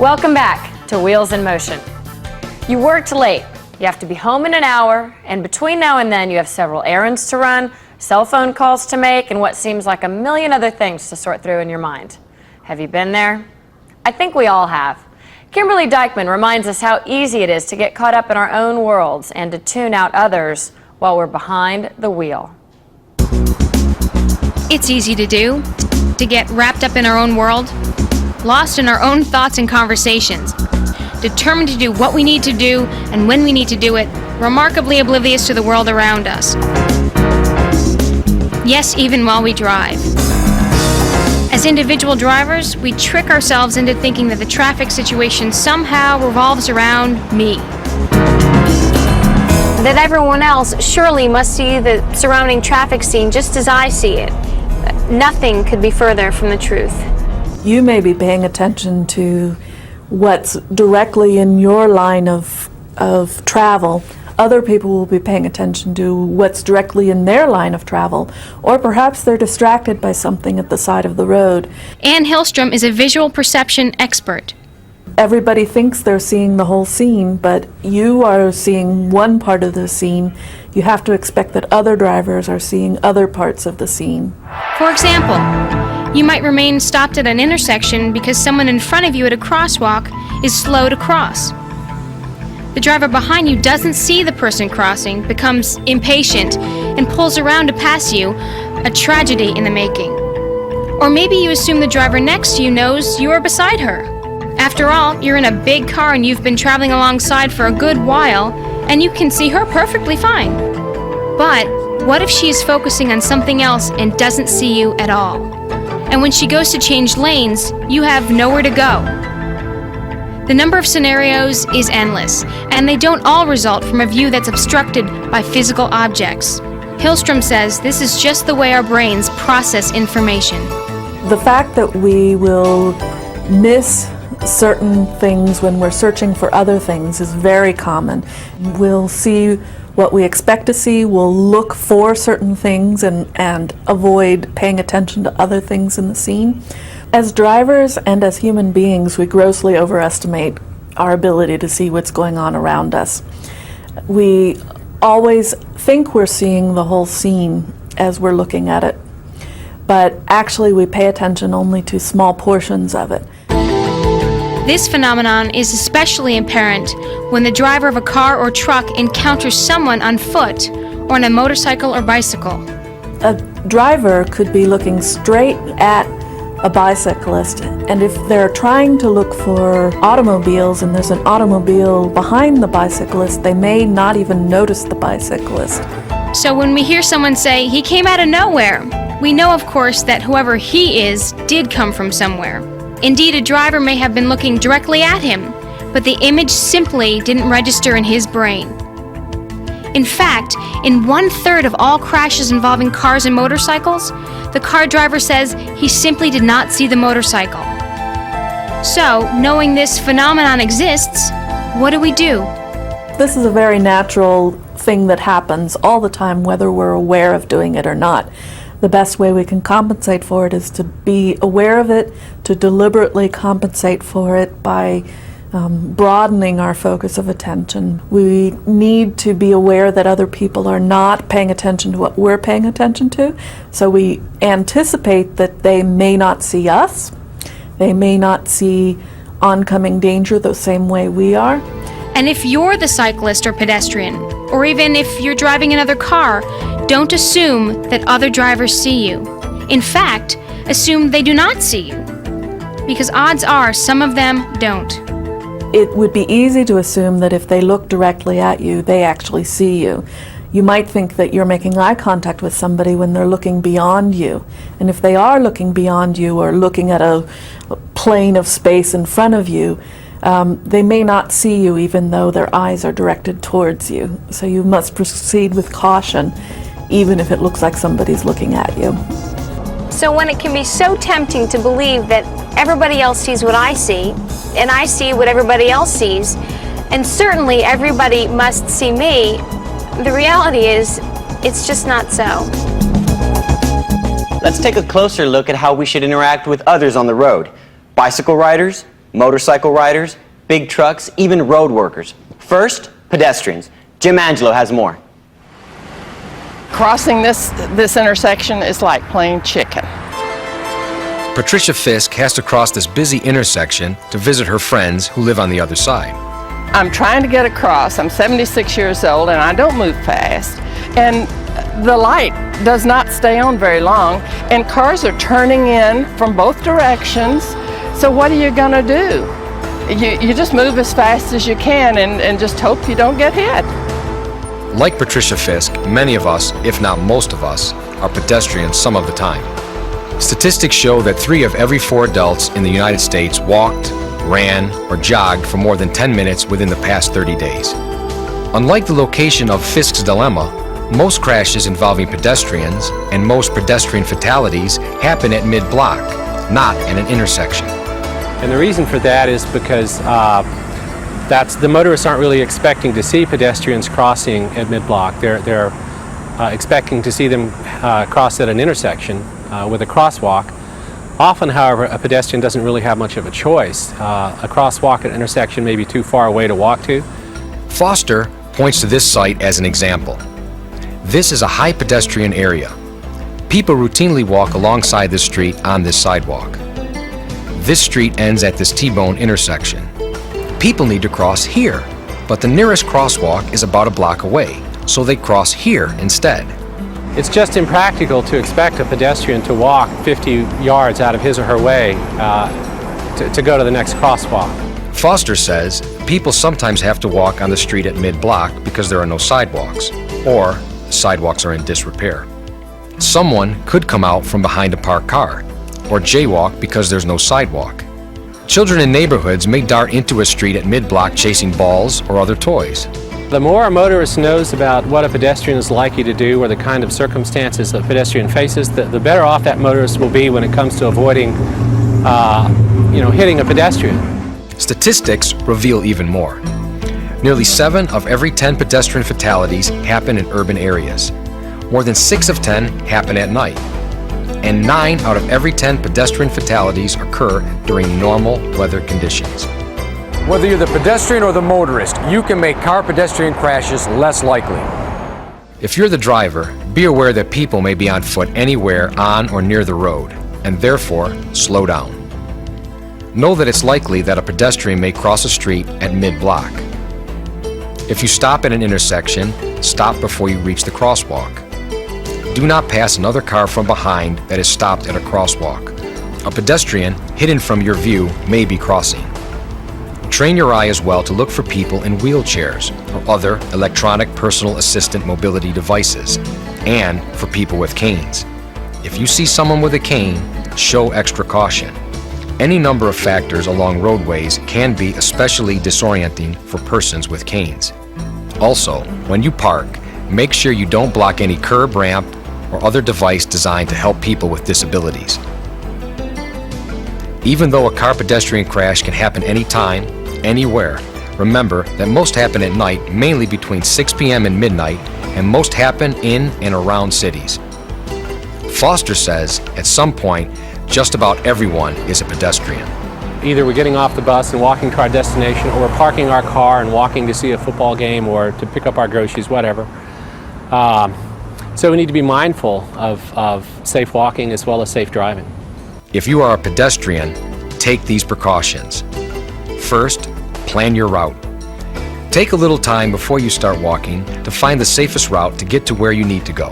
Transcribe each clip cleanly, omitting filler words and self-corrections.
Welcome back to Wheels in Motion. You worked late. You have to be home in an hour, and between now and then you have several errands to run, cell phone calls to make, and what seems like a million other things to sort through in your mind. Have you been there? I think we all have. Kimberly Dykman reminds us how easy it is to get caught up in our own worlds and to tune out others while we're behind the wheel. It's easy to do, to get wrapped up in our own world, lost in our own thoughts and conversations, determined to do what we need to do and when we need to do it, remarkably oblivious to the world around us. Yes, even while we drive. As individual drivers, we trick ourselves into thinking that the traffic situation somehow revolves around me. That everyone else surely must see the surrounding traffic scene just as I see it. Nothing could be further from the truth. You may be paying attention to what's directly in your line of travel. Other people will be paying attention to what's directly in their line of travel, or perhaps they're distracted by something at the side of the road. Ann Hillstrom is a visual perception expert. Everybody thinks they're seeing the whole scene, but you are seeing one part of the scene. You have to expect that other drivers are seeing other parts of the scene. For example, you might remain stopped at an intersection because someone in front of you at a crosswalk is slow to cross. The driver behind you doesn't see the person crossing, becomes impatient, and pulls around to pass you, a tragedy in the making. Or maybe you assume the driver next to you knows you are beside her. After all, you're in a big car and you've been traveling alongside for a good while, and you can see her perfectly fine. But what if she is focusing on something else and doesn't see you at all? And when she goes to change lanes, you have nowhere to go. The number of scenarios is endless, and they don't all result from a view that's obstructed by physical objects. Hillstrom says this is just the way our brains process information. The fact that we will miss certain things when we're searching for other things is very common. We'll see what we expect to see, we'll look for certain things and avoid paying attention to other things in the scene. As drivers and as human beings, we grossly overestimate our ability to see what's going on around us. We always think we're seeing the whole scene as we're looking at it, but actually we pay attention only to small portions of it. This phenomenon is especially apparent when the driver of a car or truck encounters someone on foot or on a motorcycle or bicycle. A driver could be looking straight at a bicyclist, and if they're trying to look for automobiles and there's an automobile behind the bicyclist, they may not even notice the bicyclist. So when we hear someone say, "He came out of nowhere," we know, of course, that whoever he is did come from somewhere. Indeed, a driver may have been looking directly at him, but the image simply didn't register in his brain. In fact, in 1/3 of all crashes involving cars and motorcycles, the car driver says he simply did not see the motorcycle. So, knowing this phenomenon exists, what do we do? This is a very natural thing that happens all the time, whether we're aware of doing it or not. The best way we can compensate for it is to be aware of it, to deliberately compensate for it by broadening our focus of attention. We need to be aware that other people are not paying attention to what we're paying attention to, so we anticipate that they may not see us, they may not see oncoming danger the same way we are. And if you're the cyclist or pedestrian, or even if you're driving another car, don't assume that other drivers see you. In fact, assume they do not see you, because odds are some of them don't. It would be easy to assume that if they look directly at you, they actually see you. You might think that you're making eye contact with somebody when they're looking beyond you. And if they are looking beyond you or looking at a plane of space in front of you, they may not see you even though their eyes are directed towards you. So you must proceed with caution, even if it looks like somebody's looking at you. So when it can be so tempting to believe that everybody else sees what I see, and I see what everybody else sees, and certainly everybody must see me, the reality is, it's just not so. Let's take a closer look at how we should interact with others on the road. Bicycle riders, motorcycle riders, big trucks, even road workers. First, pedestrians. Jim Angelo has more. Crossing this intersection is like playing chicken. Patricia Fisk has to cross this busy intersection to visit her friends who live on the other side. I'm trying to get across. I'm 76 years old and I don't move fast. And the light does not stay on very long and cars are turning in from both directions. So what are you gonna do? You just move as fast as you can and just hope you don't get hit. Like Patricia Fisk, many of us, if not most of us, are pedestrians some of the time. Statistics show that 3 of every 4 adults in the United States walked, ran, or jogged for more than 10 minutes within the past 30 days. Unlike the location of Fisk's dilemma, most crashes involving pedestrians and most pedestrian fatalities happen at mid-block, not at an intersection. And the reason for that is because the motorists aren't really expecting to see pedestrians crossing at mid-block. They're expecting to see them cross at an intersection with a crosswalk. Often, however, a pedestrian doesn't really have much of a choice. A crosswalk at an intersection may be too far away to walk to. Foster points to this site as an example. This is a high pedestrian area. People routinely walk alongside this street on this sidewalk. This street ends at this T-bone intersection. People need to cross here, but the nearest crosswalk is about a block away, so they cross here instead. It's just impractical to expect a pedestrian to walk 50 yards out of his or her way to go to the next crosswalk. Foster says people sometimes have to walk on the street at mid-block because there are no sidewalks, or sidewalks are in disrepair. Someone could come out from behind a parked car, or jaywalk because there's no sidewalk. Children in neighborhoods may dart into a street at mid-block chasing balls or other toys. The more a motorist knows about what a pedestrian is likely to do or the kind of circumstances a pedestrian faces, the better off that motorist will be when it comes to avoiding hitting a pedestrian. Statistics reveal even more. Nearly 7 of every 10 pedestrian fatalities happen in urban areas. More than 6 of 10 happen at night. And 9 out of every 10 pedestrian fatalities occur during normal weather conditions. Whether you're the pedestrian or the motorist, you can make car-pedestrian crashes less likely. If you're the driver, be aware that people may be on foot anywhere on or near the road, and therefore, slow down. Know that it's likely that a pedestrian may cross a street at mid-block. If you stop at an intersection, stop before you reach the crosswalk. Do not pass another car from behind that is stopped at a crosswalk. A pedestrian hidden from your view may be crossing. Train your eye as well to look for people in wheelchairs or other electronic personal assistant mobility devices, and for people with canes. If you see someone with a cane, show extra caution. Any number of factors along roadways can be especially disorienting for persons with canes. Also, when you park, make sure you don't block any curb ramp or other device designed to help people with disabilities. Even though a car-pedestrian crash can happen anytime, anywhere, remember that most happen at night, mainly between 6 p.m. and midnight, and most happen in and around cities. Foster says, at some point, just about everyone is a pedestrian. Either we're getting off the bus and walking to our destination, or we're parking our car and walking to see a football game or to pick up our groceries, whatever. So we need to be mindful of safe walking as well as safe driving. If you are a pedestrian, take these precautions. First, plan your route. Take a little time before you start walking to find the safest route to get to where you need to go.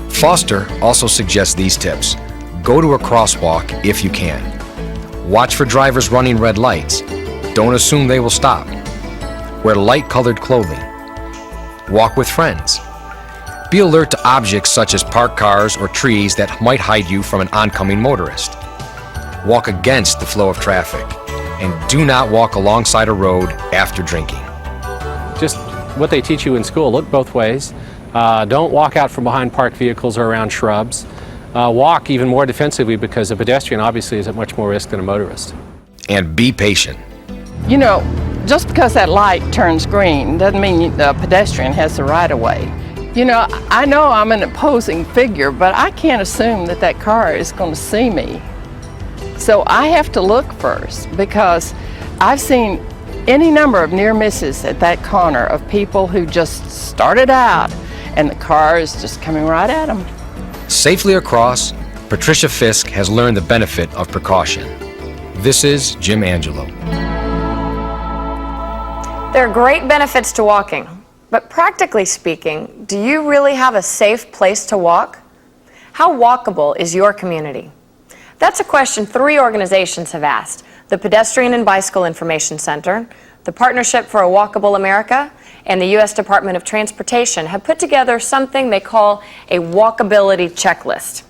Foster also suggests these tips. Go to a crosswalk if you can. Watch for drivers running red lights. Don't assume they will stop. Wear light-colored clothing. Walk with friends. Be alert to objects such as parked cars or trees that might hide you from an oncoming motorist. Walk against the flow of traffic. And do not walk alongside a road after drinking. Just what they teach you in school, look both ways. Don't walk out from behind parked vehicles or around shrubs. Walk even more defensively because a pedestrian obviously is at much more risk than a motorist. And be patient. You know, just because that light turns green doesn't mean the pedestrian has the right of way. You know I'm an opposing figure, but I can't assume that car is going to see me. So I have to look first, because I've seen any number of near misses at that corner of people who just started out and the car is just coming right at them. Safely across, Patricia Fisk has learned the benefit of precaution. This is Jim Angelo. There are great benefits to walking, but practically speaking, do you really have a safe place to walk? How walkable is your community? That's a question 3 organizations have asked: the Pedestrian and Bicycle Information Center, the Partnership for a Walkable America, and the U.S. Department of Transportation have put together something they call a walkability checklist.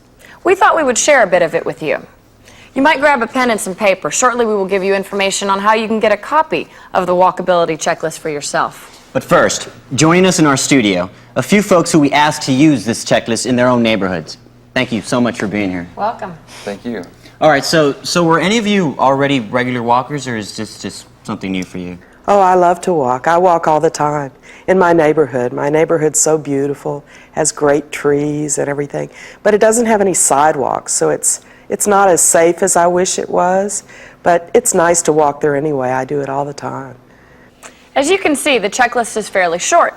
We thought we would share a bit of it with you. You might grab a pen and some paper. Shortly we will give you information on how you can get a copy of the walkability checklist for yourself. But first, joining us in our studio, a few folks who we asked to use this checklist in their own neighborhoods. Thank you so much for being here. Welcome. Thank you. All right, so were any of you already regular walkers, or is this just something new for you? Oh, I love to walk. I walk all the time in my neighborhood. My neighborhood's so beautiful, has great trees and everything, but it doesn't have any sidewalks, so it's not as safe as I wish it was, but it's nice to walk there anyway. I do it all the time. As you can see, the checklist is fairly short,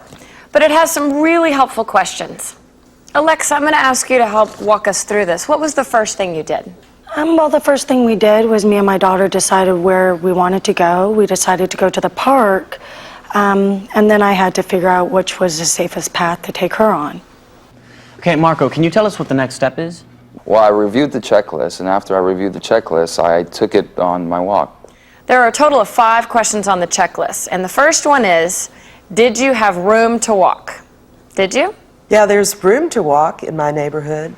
but it has some really helpful questions. Alexa, I'm going to ask you to help walk us through this. What was the first thing you did? Well, the first thing we did was me and my daughter decided where we wanted to go. We decided to go to the park, and then I had to figure out which was the safest path to take her on. Okay, Marco, can you tell us what the next step is? Well, I reviewed the checklist, and after I reviewed the checklist, I took it on my walk. There are a total of 5 questions on the checklist, and the first one is, did you have room to walk? Did you? Yeah, there's room to walk in my neighborhood.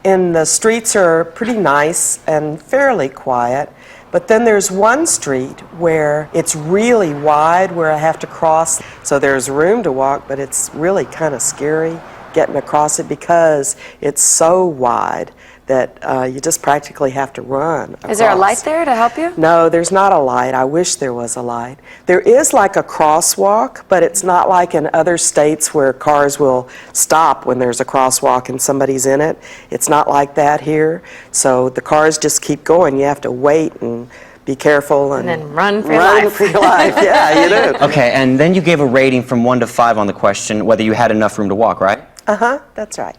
And the streets are pretty nice and fairly quiet, but then there's one street where it's really wide where I have to cross, so there's room to walk, but it's really kind of scary getting across it because it's so wide that you just practically have to run across. Is there a light there to help you? No, there's not a light. I wish there was a light. There is like a crosswalk, but it's not like in other states where cars will stop when there's a crosswalk and somebody's in it. It's not like that here. So the cars just keep going. You have to wait and be careful and then run for your life. Run for your life, yeah, you do. Okay, and then you gave a rating from 1 to 5 on the question whether you had enough room to walk, right? Uh-huh, that's right.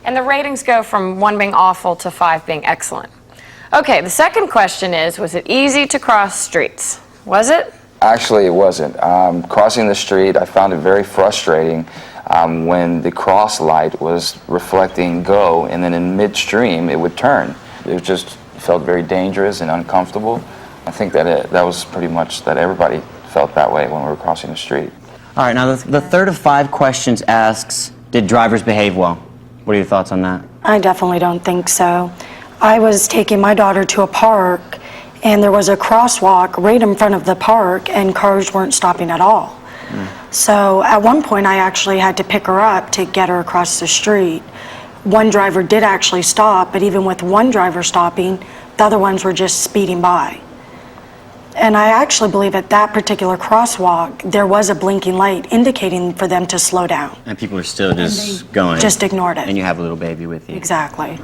And the ratings go from 1 being awful to 5 being excellent. Okay, the second question is, was it easy to cross streets? Was it? Actually, it wasn't. Crossing the street, I found it very frustrating when the cross light was reflecting go, and then in midstream it would turn. It just felt very dangerous and uncomfortable. I think that that was pretty much that everybody felt that way when we were crossing the street. All right, now the third of 5 questions asks, did drivers behave well? What are your thoughts on that? I definitely don't think so. I was taking my daughter to a park, and there was a crosswalk right in front of the park, and cars weren't stopping at all. So at one point, I actually had to pick her up to get her across the street. One driver did actually stop, but even with one driver stopping, the other ones were just speeding by. And I actually believe at that particular crosswalk, there was a blinking light indicating for them to slow down. And people are still just going. Just ignored it. And you have a little baby with you. Exactly.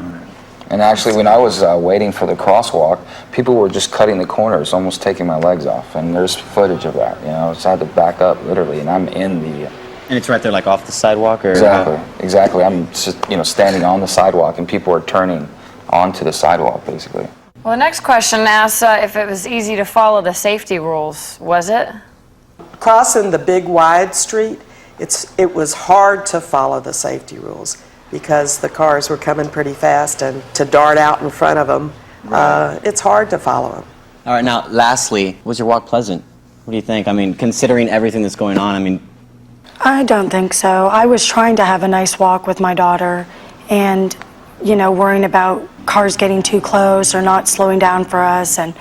And actually, when I was waiting for the crosswalk, people were just cutting the corners, almost taking my legs off. And there's footage of that, you know, so I had to back up literally, and I'm in the... And it's right there, like off the sidewalk, or? Exactly. I'm just, standing on the sidewalk, and people are turning onto the sidewalk, basically. Well, the next question asks if it was easy to follow the safety rules. Was it? Crossing the big wide street, it was hard to follow the safety rules because the cars were coming pretty fast, and to dart out in front of them, it's hard to follow them. All right, now, lastly, was your walk pleasant? What do you think? I mean, considering everything that's going on, I mean... I don't think so. I was trying to have a nice walk with my daughter, and worrying about cars getting too close or not slowing down for us, and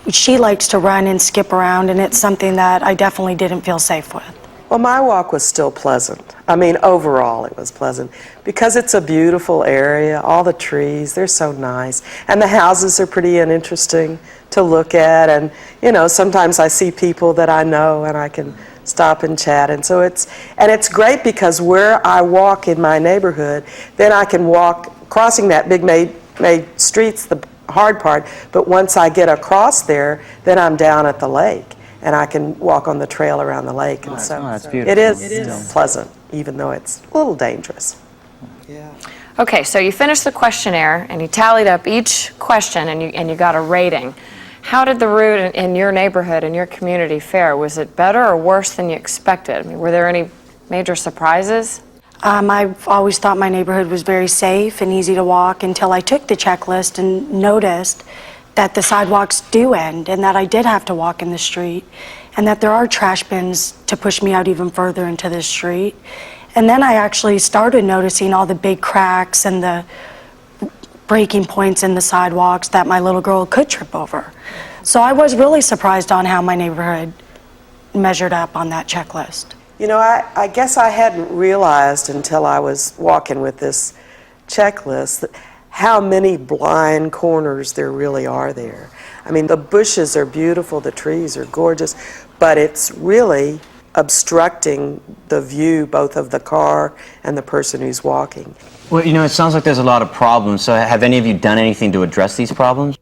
she likes to run and skip around, and it's something that I definitely didn't feel safe with. Well, my walk was still pleasant. I mean, overall it was pleasant because it's a beautiful area, all the trees, they're so nice, and the houses are pretty and interesting to look at, and sometimes I see people that I know and I can stop and chat, and so it's great because where I walk in my neighborhood, then I can walk crossing that big made streets, the hard part. But once I get across there, then I'm down at the lake, and I can walk on the trail around the lake. And so that's beautiful. it is pleasant, even though it's a little dangerous. Okay, so you finished the questionnaire and you tallied up each question and you got a rating. How did the route in your neighborhood, in your community fare? Was it better or worse than you expected? I mean, were there any major surprises? I've always thought my neighborhood was very safe and easy to walk until I took the checklist and noticed that the sidewalks do end and that I did have to walk in the street and that there are trash bins to push me out even further into the street. And then I actually started noticing all the big cracks and the breaking points in the sidewalks that my little girl could trip over. So I was really surprised on how my neighborhood measured up on that checklist. You know, I guess I hadn't realized until I was walking with this checklist how many blind corners there really are there. I mean, the bushes are beautiful, the trees are gorgeous, but it's really obstructing the view both of the car and the person who's walking. Well, you know, it sounds like there's a lot of problems. So have any of you done anything to address these problems?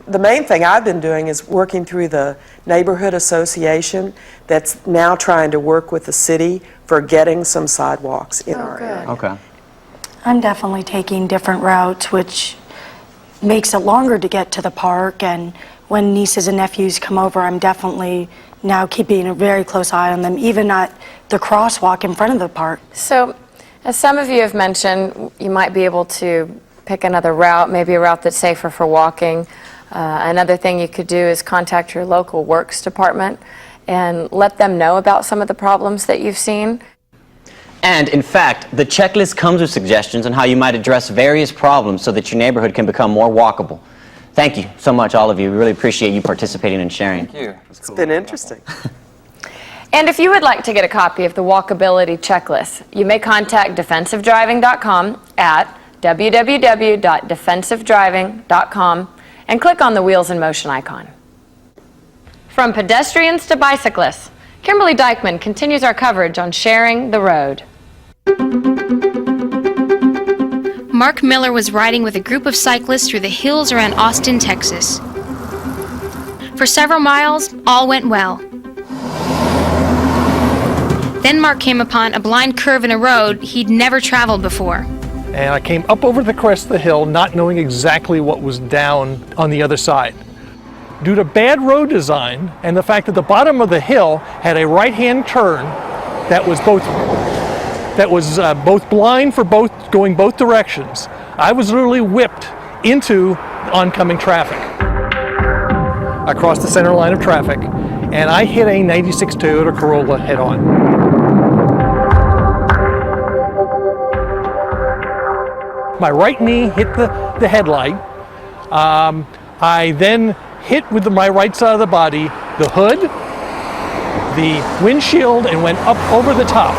The main thing I've been doing is working through the neighborhood association that's now trying to work with the city for getting some sidewalks in our area. Okay. I'm definitely taking different routes, which makes it longer to get to the park. And when nieces and nephews come over, I'm definitely now keeping a very close eye on them, even at the crosswalk in front of the park. So, as some of you have mentioned, you might be able to pick another route, maybe a route that's safer for walking. Another thing you could do is contact your local works department and let them know about some of the problems that you've seen. And in fact, the checklist comes with suggestions on how you might address various problems so that your neighborhood can become more walkable. Thank you so much, all of you. We really appreciate you participating and sharing. Thank you. It's been interesting. And if you would like to get a copy of the walkability checklist, you may contact defensivedriving.com at www.defensivedriving.com and click on the Wheels in Motion icon. From pedestrians to bicyclists, Kimberly Dykman continues our coverage on sharing the road. Mark Miller was riding with a group of cyclists through the hills around Austin, Texas. For several miles, all went well. Then Mark came upon a blind curve in a road he'd never traveled before. And I came up over the crest of the hill not knowing exactly what was down on the other side. Due to bad road design and the fact that the bottom of the hill had a right-hand turn that was both blind for going both directions, I was literally whipped into oncoming traffic. I crossed the center line of traffic and I hit a 96 Toyota Corolla head-on. My right knee hit the headlight. I then hit with my right side of the body, the hood, the windshield, and went up over the top,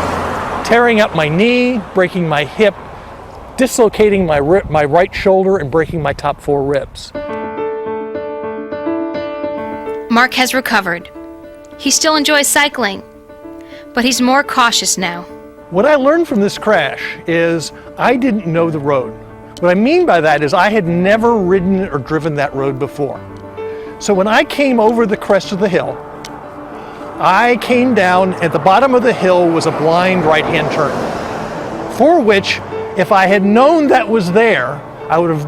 tearing up my knee, breaking my hip, dislocating my right shoulder, and breaking my top 4 ribs. Mark has recovered. He still enjoys cycling, but he's more cautious now. What I learned from this crash is I didn't know the road. What I mean by that is I had never ridden or driven that road before. So when I came over the crest of the hill, I came down, at the bottom of the hill was a blind right-hand turn, for which, if I had known that was there, I would have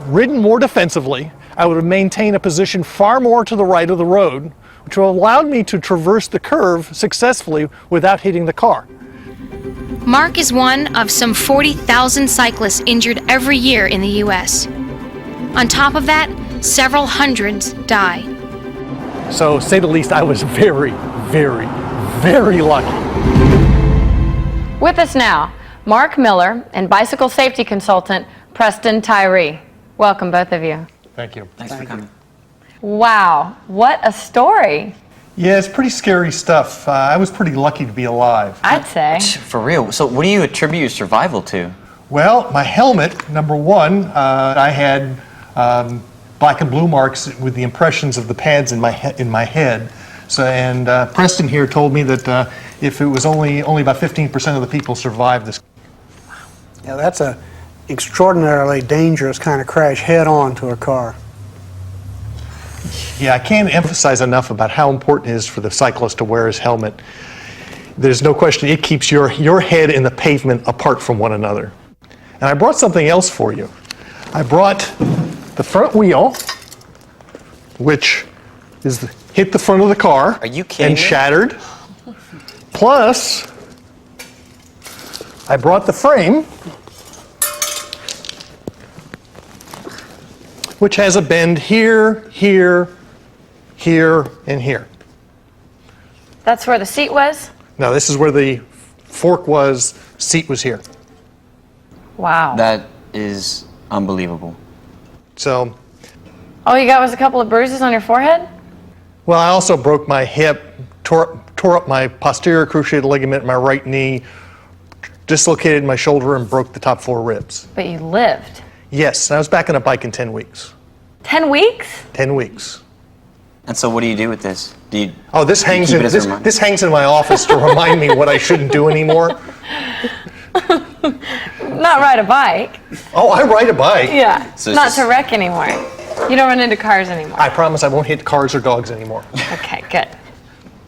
ridden more defensively. I would have maintained a position far more to the right of the road, which would have allowed me to traverse the curve successfully without hitting the car. Mark is one of some 40,000 cyclists injured every year in the U.S. On top of that, several hundreds die. So, to say the least, I was very, very, very lucky. With us now, Mark Miller and bicycle safety consultant Preston Tyree. Welcome, both of you. Thank you. Thanks for coming. Wow, what a story. Yeah, it's pretty scary stuff. I was pretty lucky to be alive. I'd say. For real. So what do you attribute your survival to? Well, my helmet, number one, I had black and blue marks with the impressions of the pads in my head. So, and Preston here told me that if it was only about 15% of the people survived this. Yeah, that's a extraordinarily dangerous kind of crash head on to a car. Yeah, I can't emphasize enough about how important it is for the cyclist to wear his helmet. There's no question it keeps your head and the pavement apart from one another. And I brought something else for you. I brought the front wheel, which hit the front of the car. Are you kidding and me? Shattered. Plus, I brought the frame, which has a bend here, here, here, and here. That's where the seat was? Now this is where the fork was, seat was here. Wow. That is unbelievable. So, All you got was a couple of bruises on your forehead? well, I also broke my hip, tore up my posterior cruciate ligament in my right knee, dislocated my shoulder, and broke the top 4 ribs. But you lived. Yes, I was back on a bike in 10 weeks. 10 weeks? 10 weeks. And so what do you do with this? Do you Oh, this hangs keep in it as a reminder? this hangs in my office to remind me what I shouldn't do anymore. Not ride a bike. Oh, I ride a bike. Yeah. So it's Not just- to wreck anymore. You don't run into cars anymore. I promise I won't hit cars or dogs anymore. Okay, good.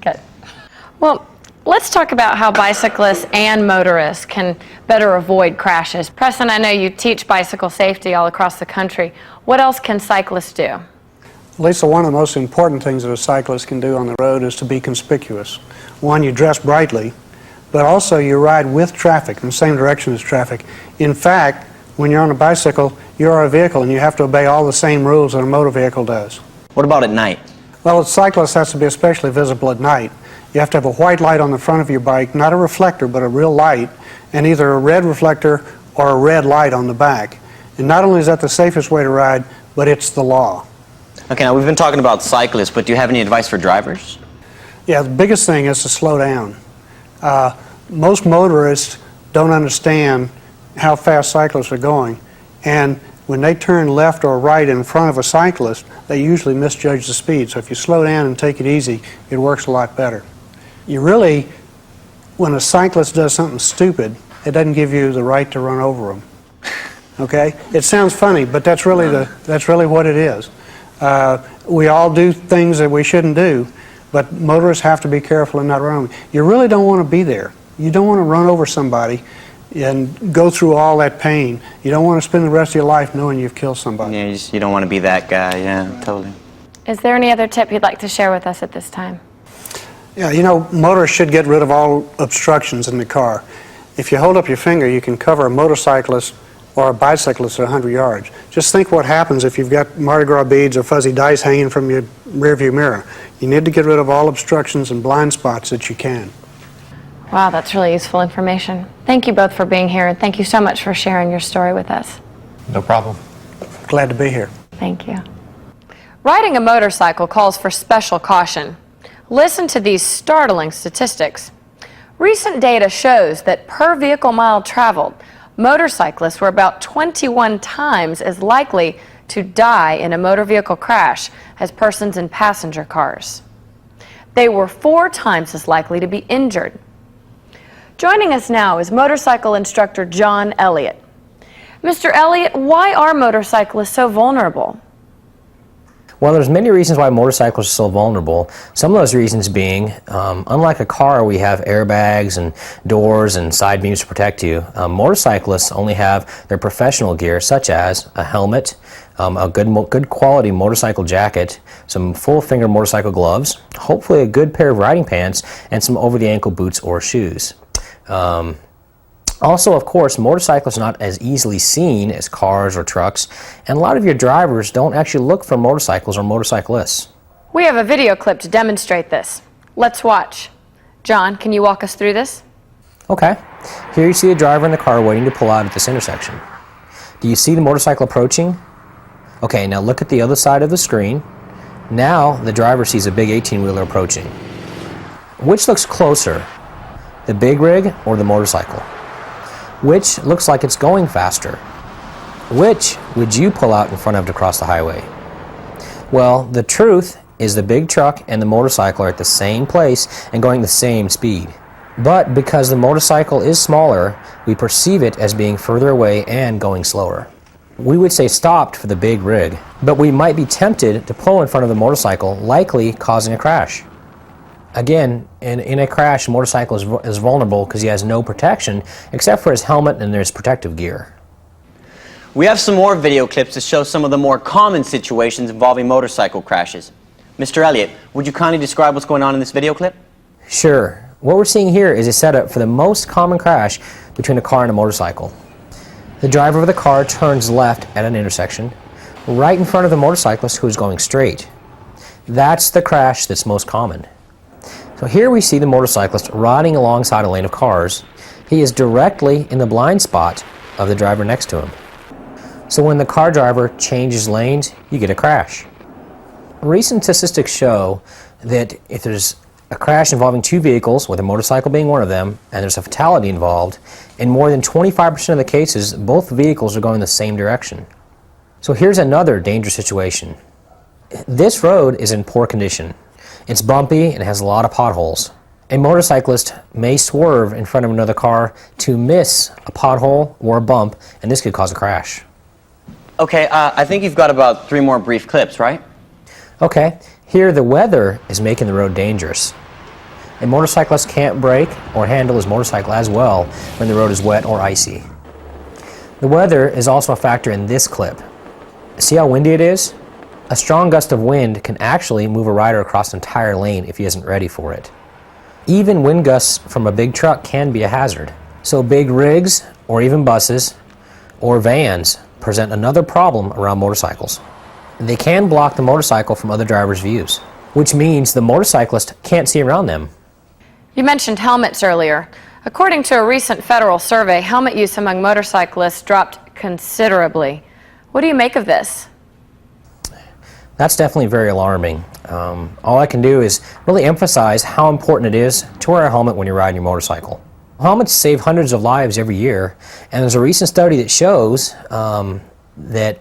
Good. Well, let's talk about how bicyclists and motorists can better avoid crashes. Preston, I know you teach bicycle safety all across the country. What else can cyclists do? Lisa, one of the most important things that a cyclist can do on the road is to be conspicuous. One, you dress brightly, but also you ride with traffic in the same direction as traffic. In fact, when you're on a bicycle, you're a vehicle and you have to obey all the same rules that a motor vehicle does. What about at night? Well, a cyclist has to be especially visible at night. You have to have a white light on the front of your bike, not a reflector, but a real light, and either a red reflector or a red light on the back. And not only is that the safest way to ride, but it's the law. Okay, now we've been talking about cyclists, but do you have any advice for drivers? Yeah, the biggest thing is to slow down. Most motorists don't understand how fast cyclists are going, and when they turn left or right in front of a cyclist, they usually misjudge the speed. So if you slow down and take it easy, it works a lot better. You really, when a cyclist does something stupid, it doesn't give you the right to run over them. Okay? It sounds funny, but that's really what it is. We all do things that we shouldn't do, but motorists have to be careful and not run over. You really don't want to be there. You don't want to run over somebody and go through all that pain. You don't want to spend the rest of your life knowing you've killed somebody. Yeah, you don't want to be that guy. Yeah, totally. Is there any other tip you'd like to share with us at this time? Yeah, you know, motorists should get rid of all obstructions in the car. If you hold up your finger, you can cover a motorcyclist or a bicyclist at 100 yards. Just think what happens if you've got Mardi Gras beads or fuzzy dice hanging from your rearview mirror. You need to get rid of all obstructions and blind spots that you can. Wow, that's really useful information. Thank you both for being here, and thank you so much for sharing your story with us. No problem. Glad to be here. Thank you. Riding a motorcycle calls for special caution. Listen to these startling statistics. Recent data shows that per vehicle mile traveled, motorcyclists were about 21 times as likely to die in a motor vehicle crash as persons in passenger cars. They were 4 times as likely to be injured. Joining us now is motorcycle instructor John Elliott. Mr. Elliott, why are motorcyclists so vulnerable? Well, there's many reasons why motorcycles are so vulnerable. Some of those reasons being, unlike a car, we have airbags and doors and side beams to protect you. Motorcyclists only have their professional gear, such as a helmet, a good quality motorcycle jacket, some full finger motorcycle gloves, hopefully a good pair of riding pants, and some over the ankle boots or shoes. Also, of course, motorcycles are not as easily seen as cars or trucks, and a lot of your drivers don't actually look for motorcycles or motorcyclists. We have a video clip to demonstrate this. Let's watch. John, can you walk us through this? Okay. Here you see a driver in the car waiting to pull out at this intersection. Do you see the motorcycle approaching? Okay, now look at the other side of the screen. Now the driver sees a big 18-wheeler approaching. Which looks closer, the big rig or the motorcycle? Which looks like it's going faster? Which would you pull out in front of to cross the highway? Well, the truth is the big truck and the motorcycle are at the same place and going the same speed. But because the motorcycle is smaller, we perceive it as being further away and going slower. we would say stopped for the big rig, but we might be tempted to pull in front of the motorcycle, likely causing a crash. Again, in a crash, a motorcycle is vulnerable because he has no protection except for his helmet and his protective gear. We have some more video clips to show some of the more common situations involving motorcycle crashes. Mr. Elliott, would you kindly describe what's going on in this video clip? Sure. What we're seeing here is a setup for the most common crash between a car and a motorcycle. The driver of the car turns left at an intersection, right in front of the motorcyclist who is going straight. That's the crash that's most common. So here we see the motorcyclist riding alongside a lane of cars. He is directly in the blind spot of the driver next to him. So when the car driver changes lanes, you get a crash. Recent statistics show that if there's a crash involving two vehicles, with a motorcycle being one of them, and there's a fatality involved, in more than 25% of the cases, both vehicles are going the same direction. So here's another dangerous situation. This road is in poor condition. It's bumpy and has a lot of potholes. A motorcyclist may swerve in front of another car to miss a pothole or a bump, and this could cause a crash. Okay, I think you've got about 3 more brief clips, right? Okay, here the weather is making the road dangerous. A motorcyclist can't brake or handle his motorcycle as well when the road is wet or icy. The weather is also a factor in this clip. See how windy it is? A strong gust of wind can actually move a rider across an entire lane if he isn't ready for it. Even wind gusts from a big truck can be a hazard. So big rigs, or even buses, or vans present another problem around motorcycles. They can block the motorcycle from other drivers' views, which means the motorcyclist can't see around them. You mentioned helmets earlier. According to a recent federal survey, helmet use among motorcyclists dropped considerably. What do you make of this? That's definitely very alarming. All I can do is really emphasize how important it is to wear a helmet when you're riding your motorcycle. Helmets save hundreds of lives every year, and there's a recent study that shows that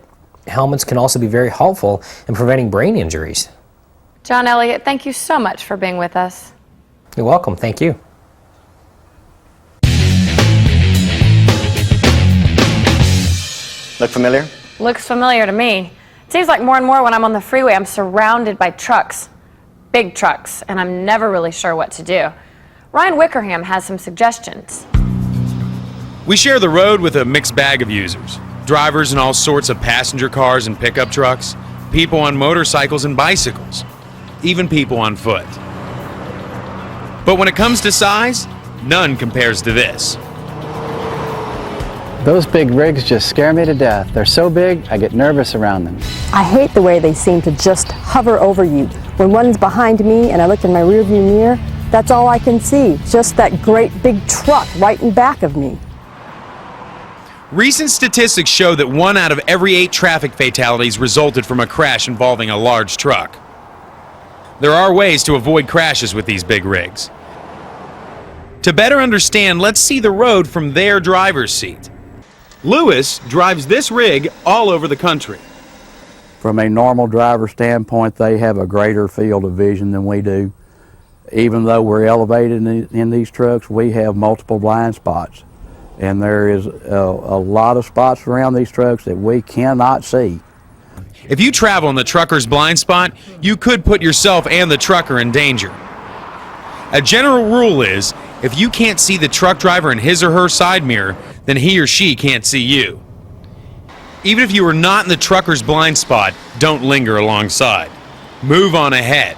helmets can also be very helpful in preventing brain injuries. John Elliott, thank you so much for being with us. You're welcome. Thank you. Look familiar? Looks familiar to me. It seems like more and more when I'm on the freeway, I'm surrounded by trucks, big trucks, and I'm never really sure what to do. Ryan Wickerham has some suggestions. We share the road with a mixed bag of users. Drivers in all sorts of passenger cars and pickup trucks, people on motorcycles and bicycles, even people on foot. But when it comes to size, none compares to this. Those big rigs just scare me to death. They're so big, I get nervous around them. I hate the way they seem to just hover over you. When one's behind me and I look in my rearview mirror, that's all I can see, just that great big truck right in back of me. Recent statistics show that 1 out of every 8 traffic fatalities resulted from a crash involving a large truck. There are ways to avoid crashes with these big rigs. To better understand, let's see the road from their driver's seat. Lewis drives this rig all over the country. From a normal driver standpoint, they have a greater field of vision than we do. Even though we're elevated in these trucks, we have multiple blind spots. And there is a lot of spots around these trucks that we cannot see. If you travel in the trucker's blind spot, you could put yourself and the trucker in danger. A general rule is, if you can't see the truck driver in his or her side mirror, then he or she can't see you. Even if you are not in the trucker's blind spot, don't linger alongside. Move on ahead.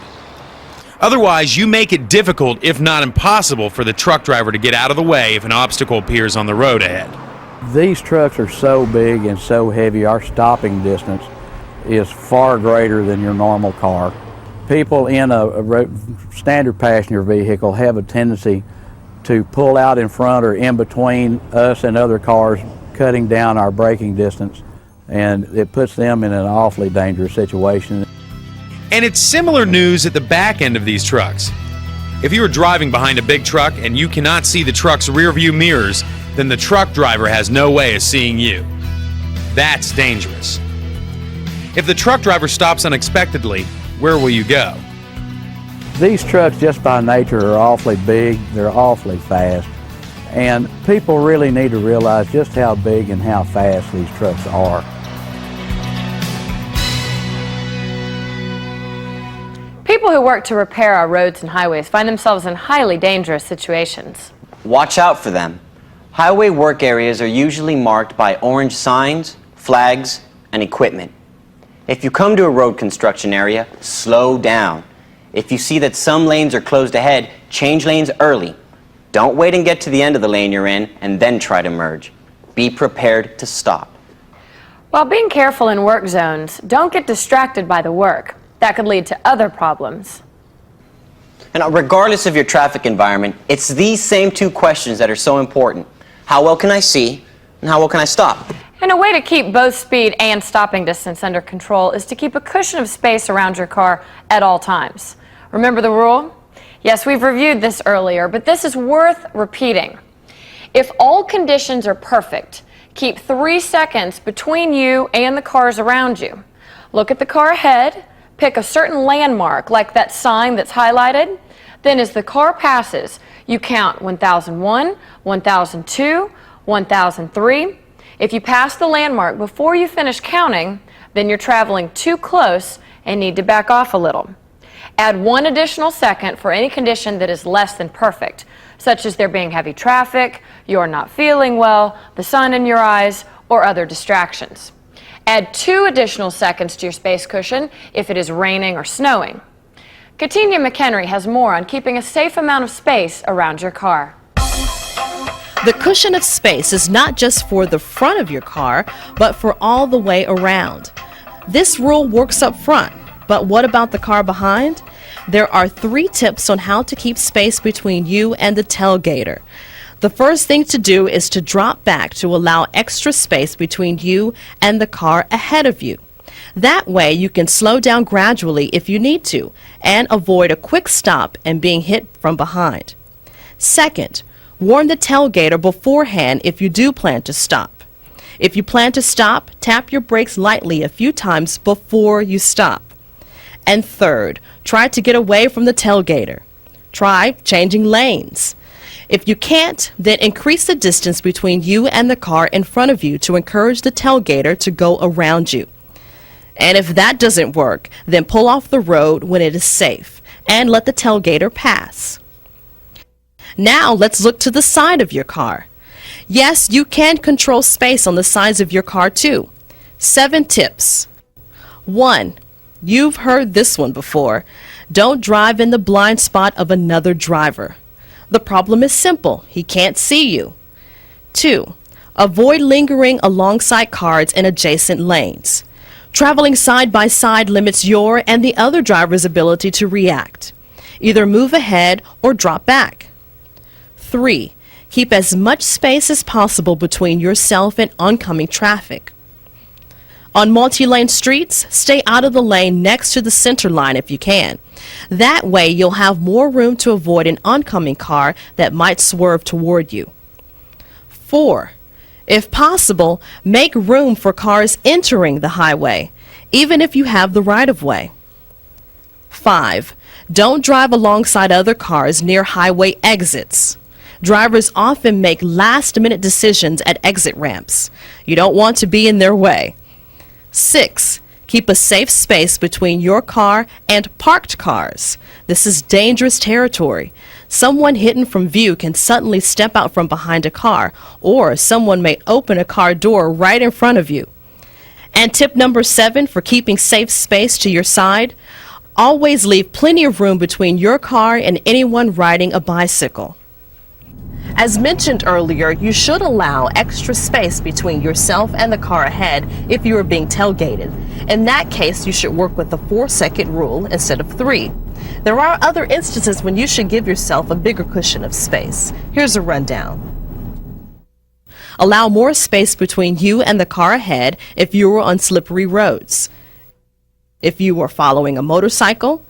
Otherwise, you make it difficult, if not impossible, for the truck driver to get out of the way if an obstacle appears on the road ahead. These trucks are so big and so heavy, our stopping distance is far greater than your normal car. People in a standard passenger vehicle have a tendency to pull out in front or in between us and other cars, cutting down our braking distance, and it puts them in an awfully dangerous situation. And it's similar news at the back end of these trucks. If you are driving behind a big truck and you cannot see the truck's rear view mirrors, then the truck driver has no way of seeing you. That's dangerous. If the truck driver stops unexpectedly, where will you go? These trucks, just by nature, are awfully big, they're awfully fast, and people really need to realize just how big and how fast these trucks are. People who work to repair our roads and highways find themselves in highly dangerous situations. Watch out for them. Highway work areas are usually marked by orange signs, flags, and equipment. If you come to a road construction area, slow down. If you see that some lanes are closed ahead, change lanes early. Don't wait and get to the end of the lane you're in and then try to merge. Be prepared to stop. While being careful in work zones, don't get distracted by the work. That could lead to other problems. And regardless of your traffic environment, it's these same two questions that are so important. How well can I see, and how well can I stop? And a way to keep both speed and stopping distance under control is to keep a cushion of space around your car at all times. Remember the rule? Yes, we've reviewed this earlier, but this is worth repeating. If all conditions are perfect, keep 3 seconds between you and the cars around you. Look at the car ahead, pick a certain landmark like that sign that's highlighted. Then as the car passes, you count 1001, 1002, 1003. If you pass the landmark before you finish counting, then you're traveling too close and need to back off a little. Add 1 additional second for any condition that is less than perfect, such as there being heavy traffic, you're not feeling well, the sun in your eyes, or other distractions. Add 2 additional seconds to your space cushion if it is raining or snowing. Katina McHenry has more on keeping a safe amount of space around your car. The cushion of space is not just for the front of your car, but for all the way around. This rule works up front, but what about the car behind? There are 3 tips on how to keep space between you and the tailgater. The first thing to do is to drop back to allow extra space between you and the car ahead of you. That way you can slow down gradually if you need to and avoid a quick stop and being hit from behind. Second, warn the tailgater beforehand if you do plan to stop. If you plan to stop, tap your brakes lightly a few times before you stop. And third, try to get away from the tailgater. Try changing lanes. If you can't, then increase the distance between you and the car in front of you to encourage the tailgater to go around you. And if that doesn't work, then pull off the road when it is safe and let the tailgater pass. Now let's look to the side of your car. Yes, you can control space on the sides of your car too. 7 tips. 1. You've heard this one before. Don't drive in the blind spot of another driver. The problem is simple. He can't see you. 2. Avoid lingering alongside cars in adjacent lanes. Traveling side by side limits your and the other driver's ability to react. Either move ahead or drop back. 3. Keep as much space as possible between yourself and oncoming traffic. On multi-lane streets, stay out of the lane next to the center line if you can. That way you'll have more room to avoid an oncoming car that might swerve toward you. 4. If possible, make room for cars entering the highway, even if you have the right-of-way. 5. Don't drive alongside other cars near highway exits. Drivers often make last-minute decisions at exit ramps. You don't want to be in their way. 6. Keep a safe space between your car and parked cars. This is dangerous territory. Someone hidden from view can suddenly step out from behind a car, or someone may open a car door right in front of you. And tip number 7 for keeping safe space to your side, always leave plenty of room between your car and anyone riding a bicycle. As mentioned earlier, you should allow extra space between yourself and the car ahead if you are being tailgated. In that case, you should work with the 4-second rule instead of 3. There are other instances when you should give yourself a bigger cushion of space. Here's a rundown. Allow more space between you and the car ahead if you are on slippery roads. If you are following a motorcycle,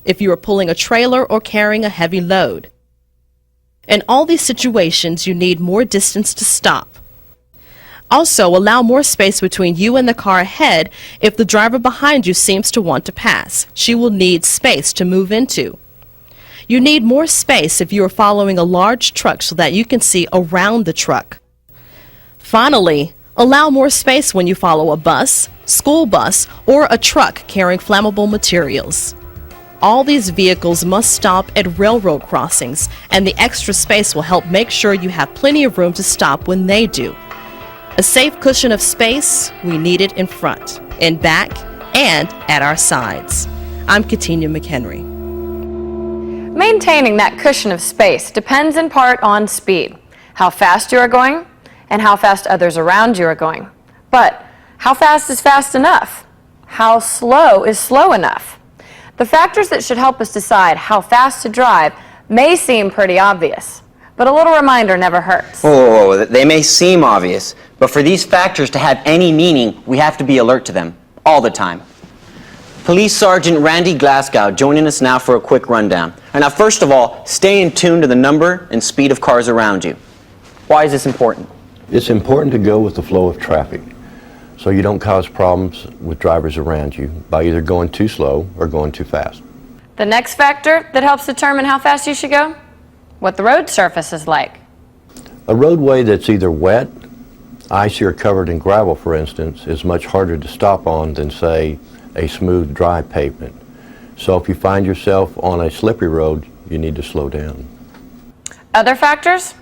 if you are pulling a trailer or carrying a heavy load. In all these situations, you need more distance to stop. Also, allow more space between you and the car ahead if the driver behind you seems to want to pass. She will need space to move into. You need more space if you are following a large truck so that you can see around the truck. Finally, allow more space when you follow a bus, school bus, or a truck carrying flammable materials. All these vehicles must stop at railroad crossings, and the extra space will help make sure you have plenty of room to stop when they do. A safe cushion of space, we need it in front, in back, and at our sides. I'm Katina McHenry. Maintaining that cushion of space depends in part on speed, how fast you are going, and how fast others around you are going. But how fast is fast enough? How slow is slow enough? The factors that should help us decide how fast to drive may seem pretty obvious, but a little reminder never hurts. Oh, they may seem obvious, but for these factors to have any meaning, we have to be alert to them all the time. Police Sergeant Randy Glasgow joining us now for a quick rundown. Now, first of all, stay in tune to the number and speed of cars around you. Why is this important? It's important to go with the flow of traffic so you don't cause problems with drivers around you by either going too slow or going too fast. The next factor that helps determine how fast you should go? What the road surface is like. A roadway that's either wet, icy, or covered in gravel, for instance, is much harder to stop on than, say, a smooth, dry pavement. So if you find yourself on a slippery road, you need to slow down. Other factors?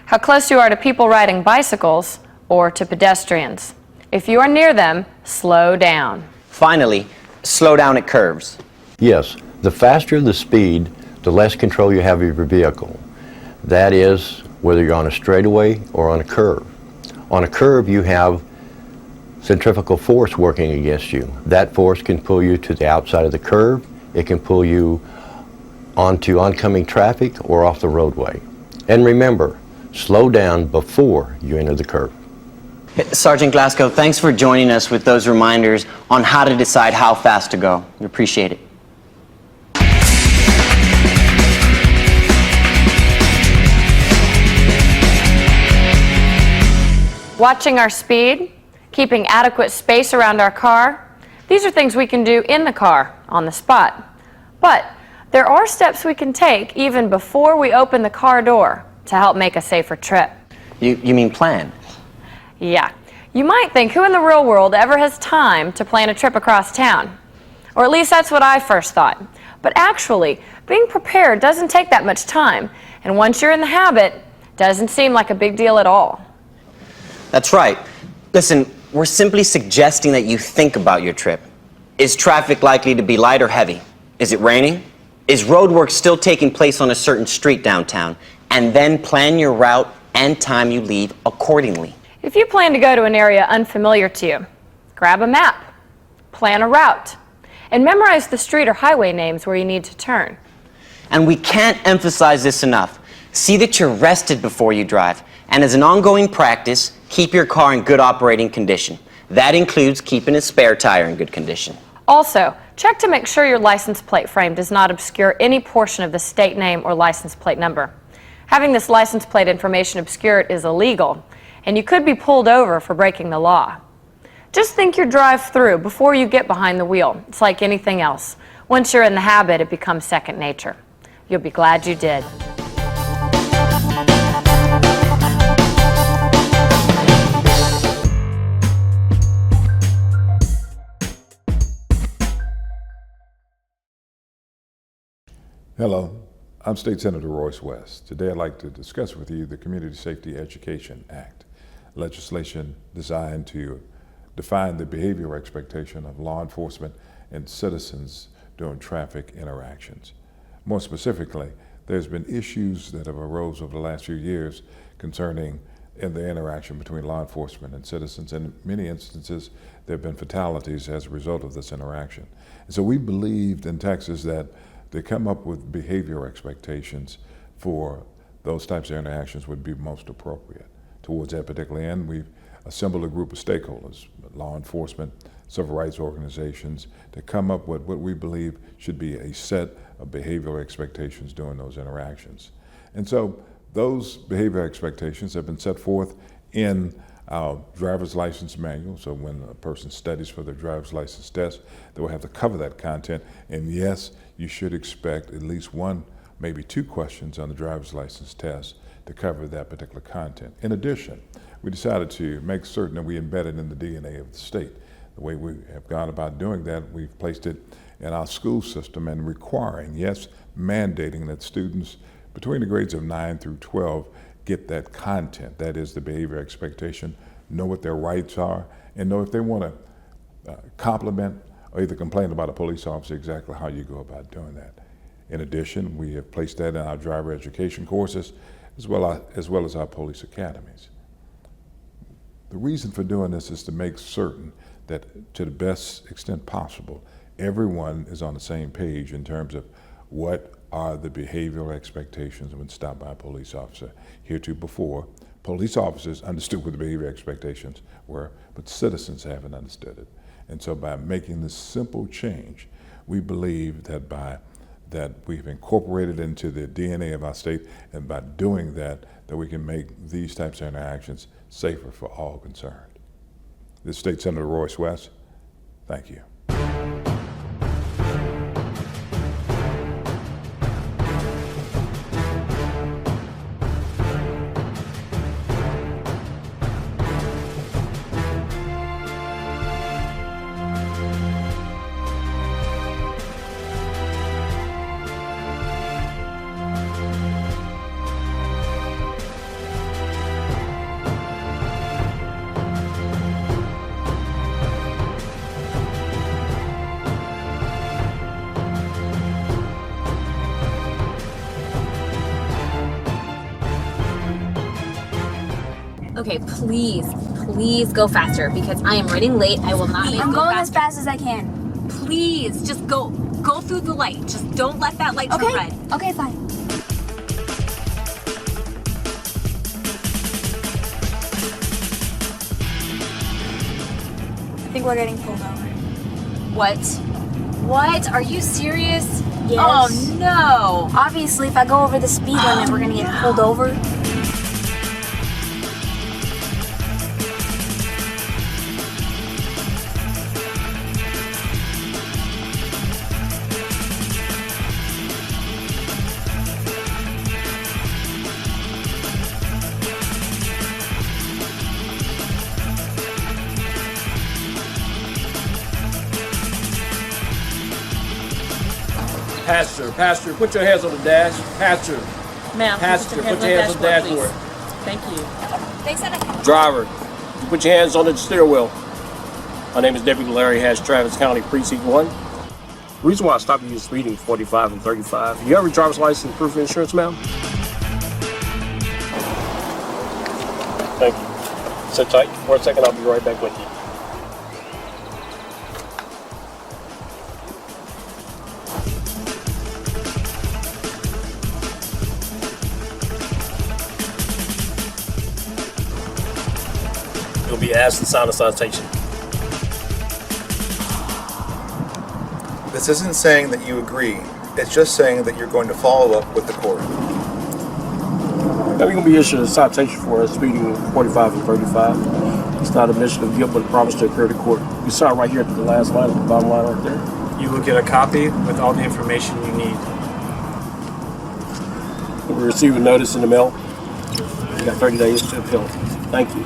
How close you are to people riding bicycles or to pedestrians. If you are near them, slow down. Finally, slow down at curves. Yes, the faster the speed, the less control you have of your vehicle. That is, whether you're on a straightaway or on a curve. On a curve, you have centrifugal force working against you. That force can pull you to the outside of the curve. It can pull you onto oncoming traffic or off the roadway. And remember, slow down before you enter the curve. Sergeant Glasgow, thanks for joining us with those reminders on how to decide how fast to go. We appreciate it. Watching our speed, keeping adequate space around our car, these are things we can do in the car, on the spot. But there are steps we can take even before we open the car door to help make a safer trip. You mean plan? Yeah. You might think, who in the real world ever has time to plan a trip across town? Or at least that's what I first thought. But actually, being prepared doesn't take that much time. And once you're in the habit, it doesn't seem like a big deal at all. That's right. Listen, we're simply suggesting that you think about your trip. Is traffic likely to be light or heavy? Is it raining? Is road work still taking place on a certain street downtown? And then plan your route and time you leave accordingly. If you plan to go to an area unfamiliar to you, grab a map, plan a route, and memorize the street or highway names where you need to turn. And we can't emphasize this enough. See that you're rested before you drive. And as an ongoing practice, keep your car in good operating condition. That includes keeping a spare tire in good condition. Also, check to make sure your license plate frame does not obscure any portion of the state name or license plate number. Having this license plate information obscured is illegal, and you could be pulled over for breaking the law. Just think your drive through before you get behind the wheel. It's like anything else. Once you're in the habit, it becomes second nature. You'll be glad you did. Hello, I'm State Senator Royce West. Today I'd like to discuss with you the Community Safety Education Act, legislation designed to define the behavioral expectation of law enforcement and citizens during traffic interactions. More specifically, there's been issues that have arose over the last few years concerning the interaction between law enforcement and citizens, and in many instances there have been fatalities as a result of this interaction. And so we believed in Texas that to come up with behavioral expectations for those types of interactions would be most appropriate. Towards that particular end, we've assembled a group of stakeholders, law enforcement, civil rights organizations, to come up with what we believe should be a set of behavioral expectations during those interactions. And so those behavioral expectations have been set forth in our driver's license manual. So when a person studies for their driver's license test, they will have to cover that content. And yes, you should expect at least one, maybe two questions on the driver's license test to cover that particular content. In addition, we decided to make certain that we embed it in the DNA of the state. The way we have gone about doing that, we've placed it in our school system and requiring, yes, mandating that students between the grades of 9 through 12 get that content, that is the behavior expectation, know what their rights are, and know if they want to compliment or either complain about a police officer, exactly how you go about doing that. In addition, we have placed that in our driver education courses as well as our police academies. The reason for doing this is to make certain that to the best extent possible, everyone is on the same page in terms of what are the behavioral expectations when stopped by a police officer. Heretofore, police officers understood what the behavior expectations were, but citizens haven't understood it. And so by making this simple change, we believe that we've incorporated into the DNA of our state, and by doing that we can make these types of interactions safer for all concerned. This is State Senator Royce West. Thank you. Okay, please go faster because I am running late. I will not make I'm go going faster. as fast as I can. Please, just go through the light. Just don't let that light turn red. Okay, fine. I think we're getting pulled over. What? Are you serious? Yes. Oh no. Obviously, if I go over the speed limit, we're gonna get pulled over. Passenger, put your hands on the dash. Passenger. Ma'am, Passenger, put your hands on the dashboard. Thank you. They said I can. Driver, put your hands on the steering wheel. My name is Deputy Larry Hatch, Travis County Precinct 1. The reason why I stopped you is speeding 45 and 35. You have your driver's license, proof of insurance, ma'am? Thank you. Sit tight for a second, I'll be right back with you. You'll be asked to sign a citation. This isn't saying that you agree. It's just saying that you're going to follow up with the court. Now you're going to be issued a citation for speeding 45 and 35. It's not a admission of guilt, but a promise to occur to court. You saw it right here at the last line, at the bottom line right there. You will get a copy with all the information you need. You'll receive a notice in the mail. You got 30 days to appeal. Thank you.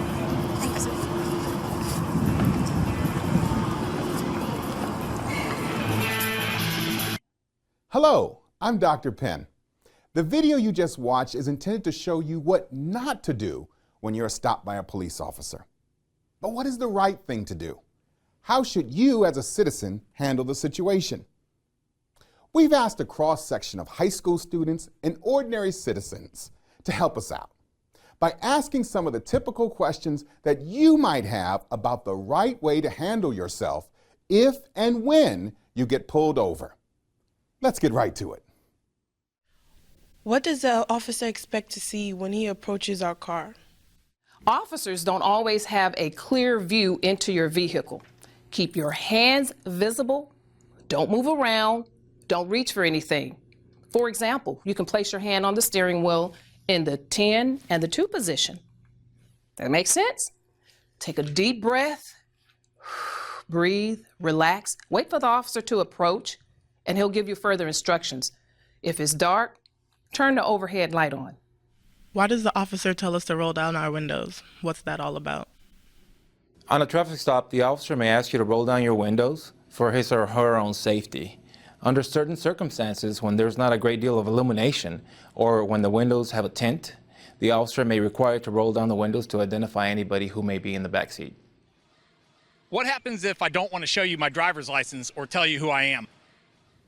Hello, I'm Dr. Penn. The video you just watched is intended to show you what not to do when you're stopped by a police officer. But what is the right thing to do? How should you as a citizen handle the situation? We've asked a cross-section of high school students and ordinary citizens to help us out by asking some of the typical questions that you might have about the right way to handle yourself if and when you get pulled over. Let's get right to it. What does the officer expect to see when he approaches our car? Officers don't always have a clear view into your vehicle. Keep your hands visible, don't move around, don't reach for anything. For example, you can place your hand on the steering wheel in the 10 and the 2 position. That makes sense? Take a deep breath, breathe, relax, wait for the officer to approach, and he'll give you further instructions. If it's dark, turn the overhead light on. Why does the officer tell us to roll down our windows? What's that all about? On a traffic stop, the officer may ask you to roll down your windows for his or her own safety. Under certain circumstances, when there's not a great deal of illumination or when the windows have a tint, the officer may require to roll down the windows to identify anybody who may be in the back seat. What happens if I don't want to show you my driver's license or tell you who I am?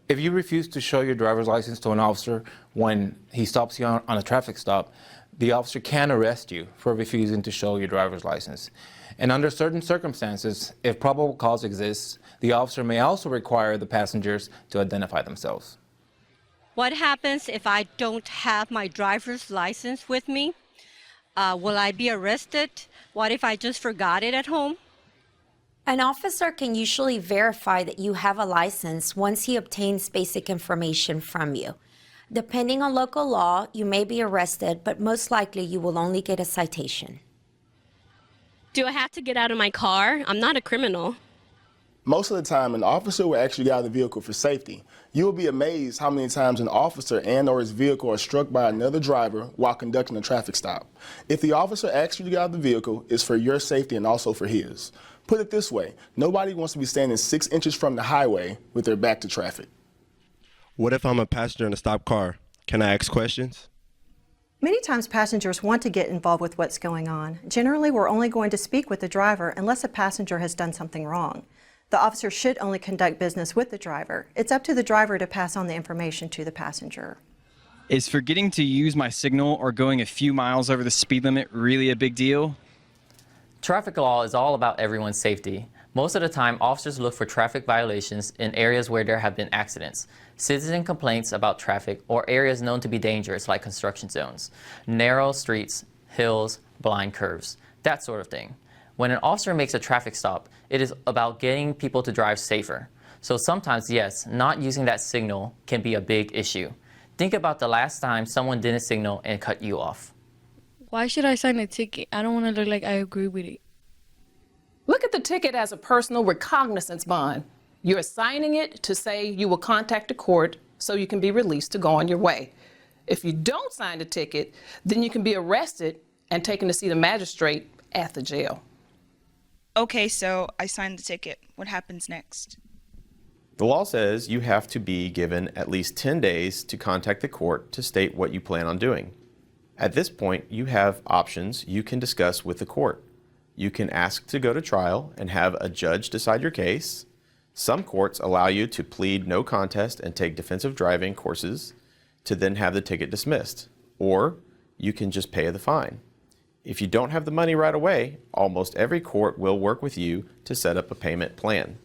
If you refuse to show your driver's license to an officer when he stops you on a traffic stop, the officer can arrest you for refusing to show your driver's license. And under certain circumstances, if probable cause exists, the officer may also require the passengers to identify themselves. What happens if I don't have my driver's license with me? Will I be arrested? What if I just forgot it at home? An officer can usually verify that you have a license once he obtains basic information from you. Depending on local law, you may be arrested, but most likely you will only get a citation. Do I have to get out of my car? I'm not a criminal. Most of the time, an officer will actually get out of the vehicle for safety. You will be amazed how many times an officer and or his vehicle are struck by another driver while conducting a traffic stop. If the officer asks you to get out of the vehicle, it's for your safety and also for his. Put it this way, nobody wants to be standing 6 inches from the highway with their back to traffic. What if I'm a passenger in a stopped car? Can I ask questions? Many times passengers want to get involved with what's going on. Generally, we're only going to speak with the driver unless a passenger has done something wrong. The officer should only conduct business with the driver. It's up to the driver to pass on the information to the passenger. Is forgetting to use my signal or going a few miles over the speed limit really a big deal? Traffic law is all about everyone's safety. Most of the time, officers look for traffic violations in areas where there have been accidents, citizen complaints about traffic, or areas known to be dangerous like construction zones, narrow streets, hills, blind curves, that sort of thing. When an officer makes a traffic stop, it is about getting people to drive safer. So sometimes, yes, not using that signal can be a big issue. Think about the last time someone didn't signal and cut you off. Why should I sign a ticket? I don't want to look like I agree with it. Look at the ticket as a personal recognizance bond. You're signing it to say you will contact the court so you can be released to go on your way. If you don't sign the ticket, then you can be arrested and taken to see the magistrate at the jail. Okay, so I signed the ticket. What happens next? The law says you have to be given at least 10 days to contact the court to state what you plan on doing. At this point, you have options you can discuss with the court. You can ask to go to trial and have a judge decide your case. Some courts allow you to plead no contest and take defensive driving courses to then have the ticket dismissed. Or you can just pay the fine. If you don't have the money right away, almost every court will work with you to set up a payment plan.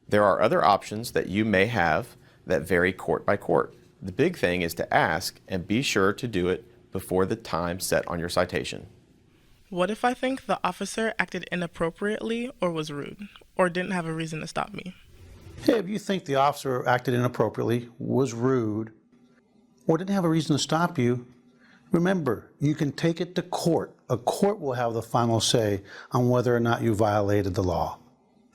There are other options that you may have that vary court by court. The big thing is to ask and be sure to do it before the time set on your citation. What if I think the officer acted inappropriately or was rude or didn't have a reason to stop me? Hey, if you think the officer acted inappropriately, was rude, or didn't have a reason to stop you, remember, you can take it to court. A court will have the final say on whether or not you violated the law.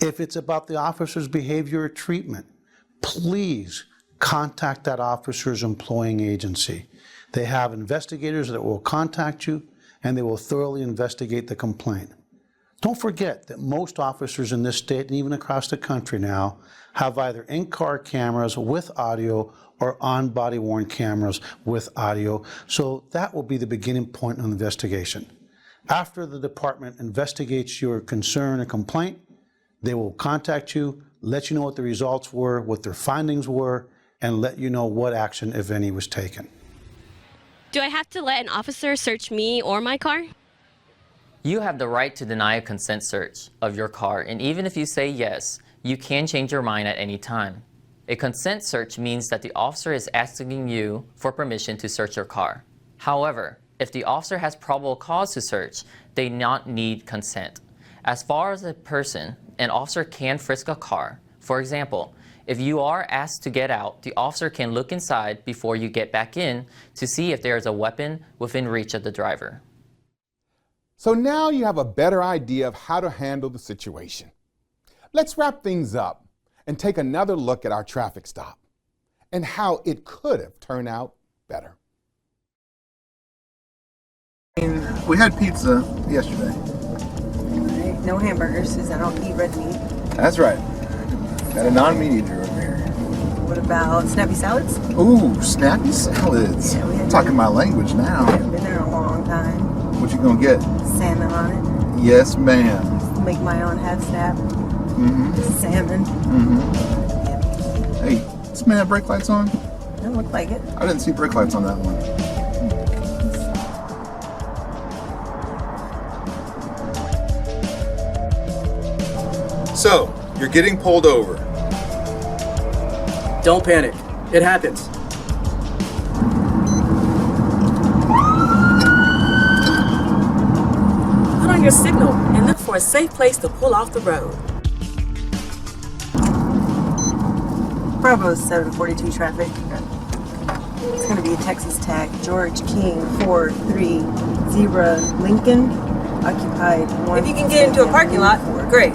If it's about the officer's behavior or treatment, please contact that officer's employing agency. They have investigators that will contact you, and they will thoroughly investigate the complaint. Don't forget that most officers in this state and even across the country now have either in-car cameras with audio or on-body worn cameras with audio, so that will be the beginning point of the investigation. After the department investigates your concern or complaint, they will contact you, let you know what the results were, what their findings were, and let you know what action, if any, was taken. Do I have to let an officer search me or my car? You have the right to deny a consent search of your car, and even if you say yes, you can change your mind at any time. A consent search means that the officer is asking you for permission to search your car. However, if the officer has probable cause to search, they not need consent. As far as a person, an officer can frisk a car. For example, if you are asked to get out, the officer can look inside before you get back in to see if there is a weapon within reach of the driver. So now you have a better idea of how to handle the situation. Let's wrap things up and take another look at our traffic stop and how it could have turned out better. We had pizza yesterday. No hamburgers, since I don't eat red meat. That's right. Got a non-meat eater over here. What about snappy salads? Ooh, snappy salads. Yeah, we had Talking my language now. Haven't been there in a long time. What you gonna get? Salmon on it. Yes, ma'am. Make my own half snap. Mm-hmm. Salmon. Mm-hmm. Hey, this man have brake lights on? Doesn't look like it. I didn't see brake lights on that one. So, you're getting pulled over. Don't panic. It happens. Put on your signal and look for a safe place to pull off the road. Bravo 742 traffic. It's going to be a Texas tag. George King 430 Lincoln. Occupied. If you can get into a parking lot, great.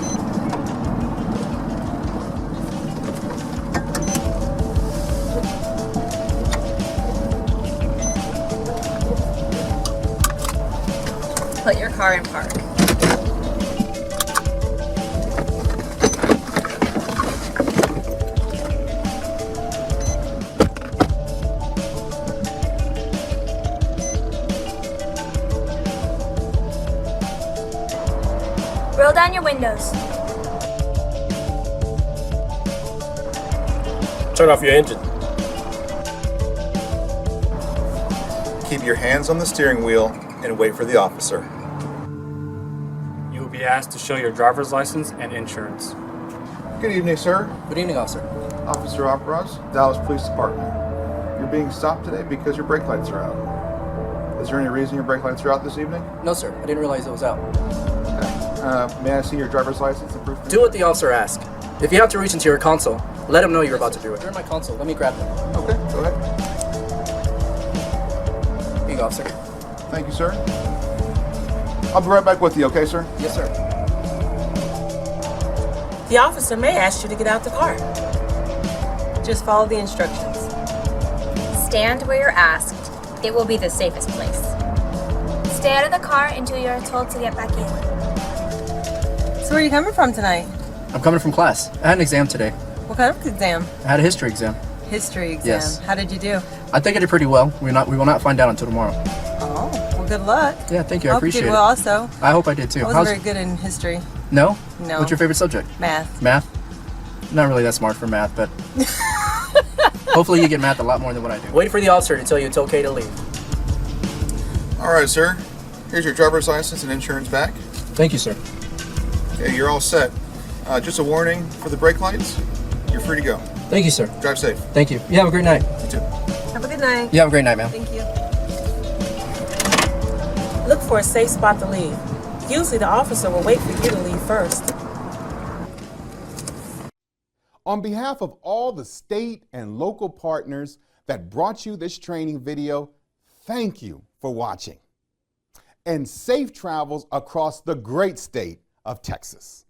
Put your car in park. Roll down your windows. Turn off your engine. Keep your hands on the steering wheel and wait for the officer. You will be asked to show your driver's license and insurance. Good evening, sir. Good evening, officer. Officer Opros, Dallas Police Department. You're being stopped today because your brake lights are out. Is there any reason your brake lights are out this evening? No, sir. I didn't realize it was out. May I see your driver's license and proof? Do what the officer asked. If you have to reach into your console, let him know you're about to do it. You're in my console. Let me grab them. Okay, go ahead. Here you go, officer. Thank you, sir. I'll be right back with you, okay, sir? Yes, sir. The officer may ask you to get out the car. Just follow the instructions. Stand where you're asked. It will be the safest place. Stay out of the car until you are told to get back in. So where are you coming from tonight? I'm coming from class. I had an exam today. What kind of exam? I had a history exam. History exam. Yes. How did you do? I think I did pretty well. We will not find out until tomorrow. Oh, well, good luck. Yeah, thank you. I hope appreciate you did it. well also. I hope I did too. I wasn't very good in history. No? No. What's your favorite subject? Math. Math? Not really that smart for math, but hopefully you get math a lot more than what I do. Wait for the officer to tell you it's okay to leave. All right, sir. Here's your driver's license and insurance back. Thank you, sir. Okay, you're all set. Just a warning for the brake lights. You're free to go. Thank you, sir. Drive safe. Thank you. You have a great night. You too. Have a good night. You have a great night, ma'am. Thank you. Look for a safe spot to leave. Usually the officer will wait for you to leave first. On behalf of all the state and local partners that brought you this training video, thank you for watching. And safe travels across the great state of Texas.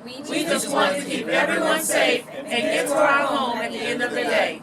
We just want to keep everyone safe and get to our home at the end of the day.